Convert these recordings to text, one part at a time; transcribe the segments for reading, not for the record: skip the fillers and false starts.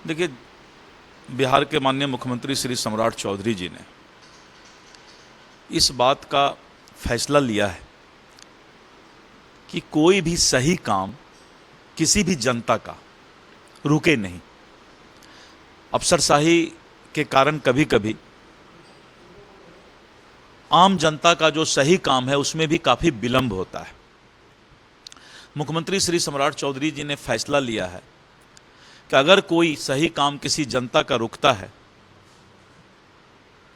देखिए, बिहार के माननीय मुख्यमंत्री श्री सम्राट चौधरी जी ने इस बात का फैसला लिया है कि कोई भी सही काम किसी भी जनता का रुके नहीं। अफसरशाही के कारण कभी कभी आम जनता का जो सही काम है उसमें भी काफ़ी विलंब होता है। मुख्यमंत्री श्री सम्राट चौधरी जी ने फैसला लिया है कि अगर कोई सही काम किसी जनता का रुकता है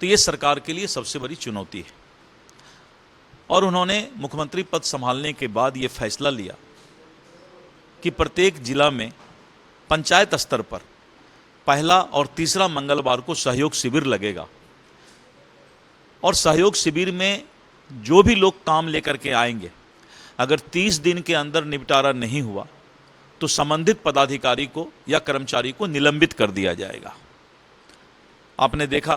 तो ये सरकार के लिए सबसे बड़ी चुनौती है। और उन्होंने मुख्यमंत्री पद संभालने के बाद ये फैसला लिया कि प्रत्येक जिला में पंचायत स्तर पर पहला और तीसरा मंगलवार को सहयोग शिविर लगेगा और सहयोग शिविर में जो भी लोग काम लेकर के आएंगे, अगर 30 दिन के अंदर निपटारा नहीं हुआ तो संबंधित पदाधिकारी को या कर्मचारी को निलंबित कर दिया जाएगा। आपने देखा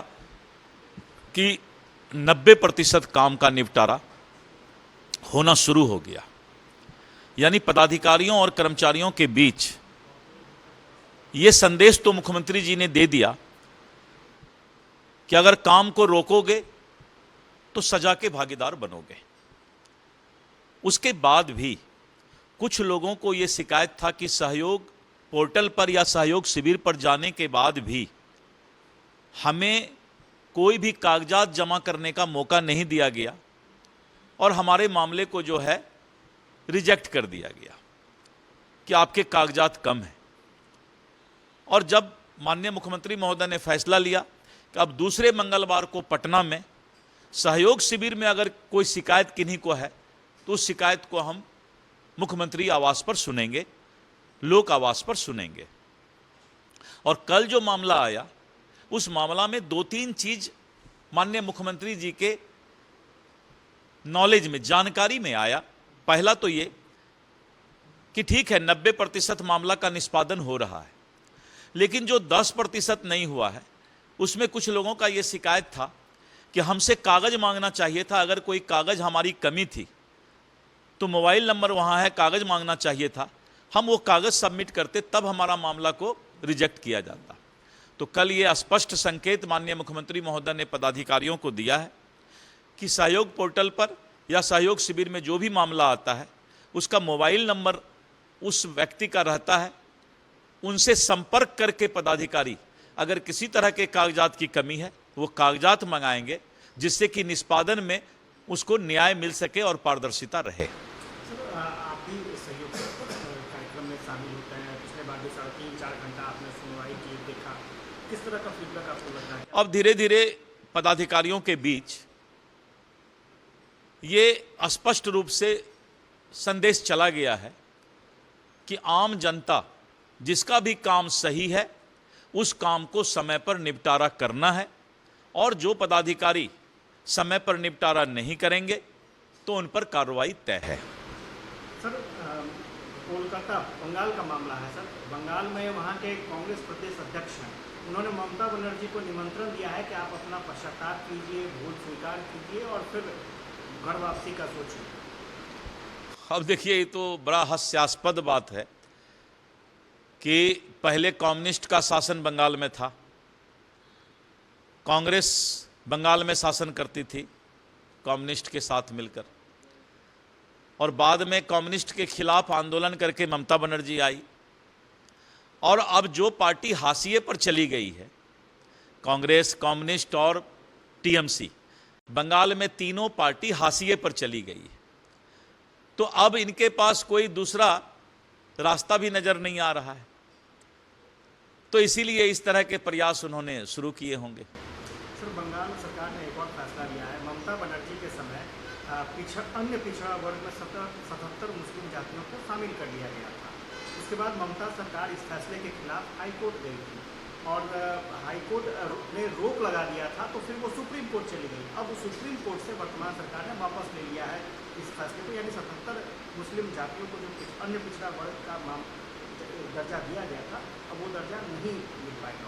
कि 90% काम का निपटारा होना शुरू हो गया, यानी पदाधिकारियों और कर्मचारियों के बीच ये संदेश तो मुख्यमंत्री जी ने दे दिया कि अगर काम को रोकोगे तो सजा के भागीदार बनोगे। उसके बाद भी कुछ लोगों को यह शिकायत था कि सहयोग पोर्टल पर या सहयोग शिविर पर जाने के बाद भी हमें कोई भी कागजात जमा करने का मौका नहीं दिया गया और हमारे मामले को जो है रिजेक्ट कर दिया गया कि आपके कागजात कम हैं। और जब माननीय मुख्यमंत्री महोदय ने फैसला लिया कि अब दूसरे मंगलवार को पटना में सहयोग शिविर में अगर कोई शिकायत किन्हीं को है तो उस शिकायत को हम मुख्यमंत्री आवास पर सुनेंगे, लोक आवास पर सुनेंगे। और कल जो मामला आया उस मामला में 2-3 चीज माननीय मुख्यमंत्री जी के नॉलेज में, जानकारी में आया। पहला तो ये कि ठीक है 90% मामला का निष्पादन हो रहा है, लेकिन जो 10% नहीं हुआ है उसमें कुछ लोगों का यह शिकायत था कि हमसे कागज मांगना चाहिए था। अगर कोई कागज हमारी कमी थी तो मोबाइल नंबर वहां है, कागज मांगना चाहिए था, हम वो कागज सबमिट करते तब हमारा मामला को रिजेक्ट किया जाता। तो कल ये स्पष्ट संकेत माननीय मुख्यमंत्री महोदय ने पदाधिकारियों को दिया है कि सहयोग पोर्टल पर या सहयोग शिविर में जो भी मामला आता है उसका मोबाइल नंबर उस व्यक्ति का रहता है। उनसे संपर्क करके पदाधिकारी अगर किसी तरह के कागजात की कमी है वो कागजात मंगाएंगे, जिससे कि निष्पादन में उसको न्याय मिल सके और पारदर्शिता रहे। सर, आप भी सहयोग कार्यक्रम में शामिल होते हैं। पिछले बार भी 3-4 घंटा आपने सुनवाई की, देखा, किस तरह का फीडबैक आपको लगता है? अब धीरे धीरे पदाधिकारियों के बीच ये स्पष्ट रूप से संदेश चला गया है कि आम जनता जिसका भी काम सही है उस काम को समय पर निपटारा करना है और जो पदाधिकारी समय पर निपटारा नहीं करेंगे तो उन पर कार्रवाई तय है। सर, कोलकाता बंगाल का मामला है। सर, बंगाल में वहाँ के कांग्रेस प्रदेश अध्यक्ष हैं, उन्होंने ममता बनर्जी को निमंत्रण दिया है कि आप अपना पश्चाताप कीजिए, भूल स्वीकार कीजिए और फिर घर वापसी का सोचिए। अब देखिए, ये तो बड़ा हास्यास्पद बात है कि पहले कम्युनिस्ट का शासन बंगाल में था, कांग्रेस बंगाल में शासन करती थी कम्युनिस्ट के साथ मिलकर, और बाद में कम्युनिस्ट के खिलाफ आंदोलन करके ममता बनर्जी आई। और अब जो पार्टी हाशिए पर चली गई है, कांग्रेस, कम्युनिस्ट और टीएमसी, बंगाल में तीनों पार्टी हाशिए पर चली गई है। तो अब इनके पास कोई दूसरा रास्ता भी नजर नहीं आ रहा है, तो इसीलिए इस तरह के प्रयास उन्होंने शुरू किए होंगे। सर, बंगाल सरकार ने एक और फैसला लिया है। ममता बनर्जी के समय अन्य पिछड़ा वर्ग में 77 मुस्लिम जातियों को शामिल कर लिया गया था। उसके बाद ममता सरकार इस फैसले के खिलाफ हाईकोर्ट गई थी और हाईकोर्ट ने रोक लगा दिया था, तो फिर वो सुप्रीम कोर्ट चली गई। अब सुप्रीम कोर्ट से वर्तमान सरकार ने वापस ले लिया है इस फैसले को, यानी 77 मुस्लिम जातियों को जो अन्य पिछड़ा वर्ग का दर्जा दिया गया था, अब वो दर्जा नहीं मिल पाएगा।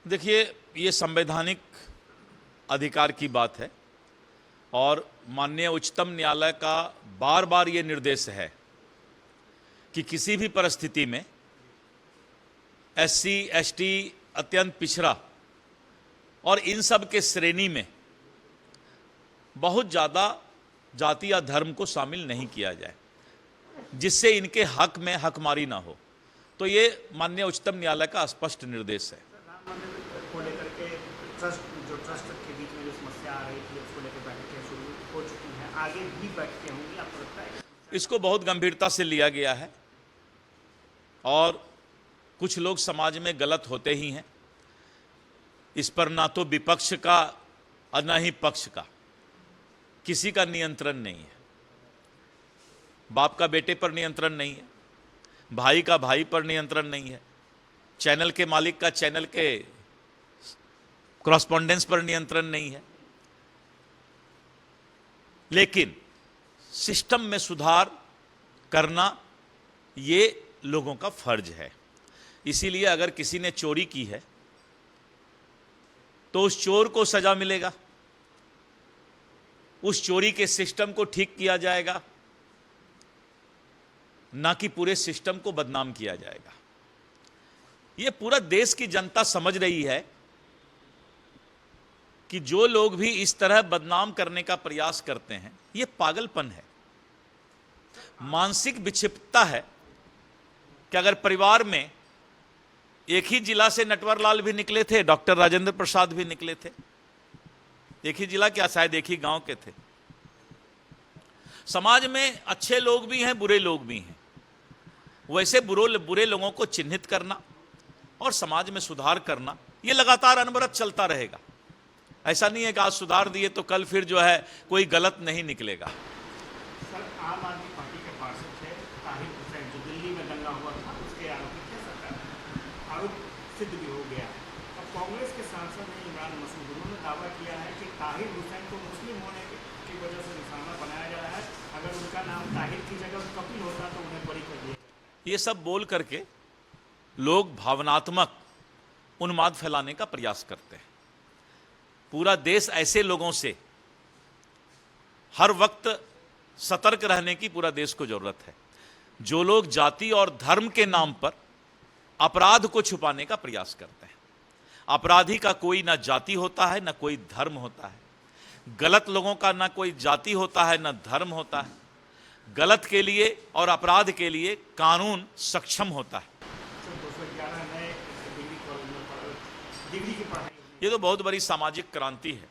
देखिए, ये संवैधानिक अधिकार की बात है और माननीय उच्चतम न्यायालय का बार बार ये निर्देश है कि किसी भी परिस्थिति में SC ST अत्यंत पिछड़ा और इन सब के श्रेणी में बहुत ज़्यादा जाति या धर्म को शामिल नहीं किया जाए, जिससे इनके हक में हकमारी ना हो। तो ये माननीय उच्चतम न्यायालय का स्पष्ट निर्देश है। राम मंदिर को लेकर के ट्रस्ट के बीच में जो समस्या आ रही थी, उसको लेकर बैठकें शुरू हो चुकी हैं, आगे भी बैठकें होंगी, आपको लगता है? इसको बहुत गंभीरता से लिया गया है और कुछ लोग समाज में गलत होते ही हैं। इस पर ना तो विपक्ष का और ना ही पक्ष का किसी का नियंत्रण नहीं है। बाप का बेटे पर नियंत्रण नहीं है, भाई का भाई पर नियंत्रण नहीं है, चैनल के मालिक का चैनल के कॉरेस्पॉन्डेंस पर नियंत्रण नहीं है। लेकिन सिस्टम में सुधार करना ये लोगों का फर्ज है। इसीलिए अगर किसी ने चोरी की है तो उस चोर को सजा मिलेगा, उस चोरी के सिस्टम को ठीक किया जाएगा, ना कि पूरे सिस्टम को बदनाम किया जाएगा। ये पूरा देश की जनता समझ रही है कि जो लोग भी इस तरह बदनाम करने का प्रयास करते हैं, ये पागलपन है, मानसिक विक्षिप्तता है कि अगर परिवार में एक ही जिला से नटवरलाल भी निकले थे, डॉक्टर राजेंद्र प्रसाद भी निकले थे, एक ही जिला क्या शायद एक ही गांव के थे। समाज में अच्छे लोग भी हैं, बुरे लोग भी हैं। वैसे बुरे लोगों को चिन्हित करना और समाज में सुधार करना ये लगातार अनवरत चलता रहेगा। ऐसा नहीं है कि आज सुधार दिए तो कल फिर जो है कोई गलत नहीं निकलेगा। सर, आम आदमी पार्टी के पार्षद थे ताहिर हुसैन, जो दिल्ली में दंगा हुआ था, उसके आरोपी थे सरकार, आरोप सिद्ध भी हो गया। अब कांग्रेस के सांसद ने इमरान मसूद, उन्होंने दावा किया है कि ताहिर हुसैन को मुस्लिम होने की वजह से निशाना बनाया जा रहा है, अगर उनका नाम ताहिर की जगह कपिल होता तो उन्हें बरी कर दिया। ये सब बोल करके लोग भावनात्मक उन्माद फैलाने का प्रयास करते हैं। पूरा देश ऐसे लोगों से हर वक्त सतर्क रहने की पूरा देश को जरूरत है, जो लोग जाति और धर्म के नाम पर अपराध को छुपाने का प्रयास करते हैं। अपराधी का कोई ना जाति होता है, ना कोई धर्म होता है। गलत लोगों का ना कोई जाति होता है, ना धर्म होता है। गलत के लिए और अपराध के लिए कानून सक्षम होता है। 211 नए डिग्री कॉलेज में डिग्री की पढ़ाई, ये तो बहुत बड़ी सामाजिक क्रांति है।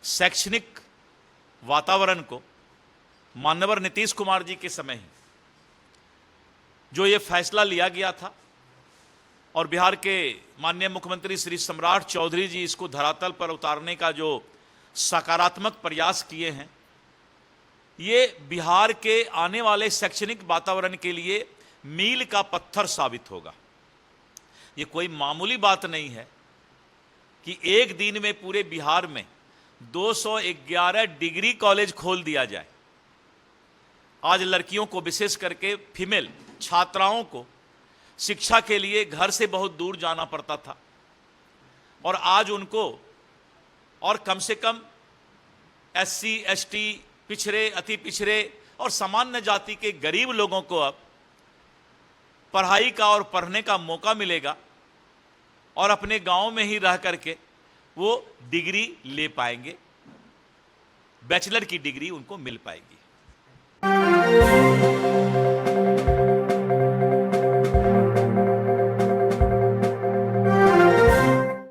शैक्षणिक वातावरण को माननीय नीतीश कुमार जी के समय ही जो ये फैसला लिया गया था और बिहार के माननीय मुख्यमंत्री श्री सम्राट चौधरी जी इसको धरातल पर उतारने का जो सकारात्मक प्रयास किए हैं, ये बिहार के आने वाले शैक्षणिक वातावरण के लिए मील का पत्थर साबित होगा। ये कोई मामूली बात नहीं है कि एक दिन में पूरे बिहार में 211 डिग्री कॉलेज खोल दिया जाए। आज लड़कियों को, विशेष करके फीमेल छात्राओं को शिक्षा के लिए घर से बहुत दूर जाना पड़ता था और आज उनको और कम से कम SC ST पिछड़े, अति पिछड़े और सामान्य जाति के गरीब लोगों को अब पढ़ाई का और पढ़ने का मौका मिलेगा और अपने गांव में ही रह करके वो डिग्री ले पाएंगे, बैचलर की डिग्री उनको मिल पाएगी।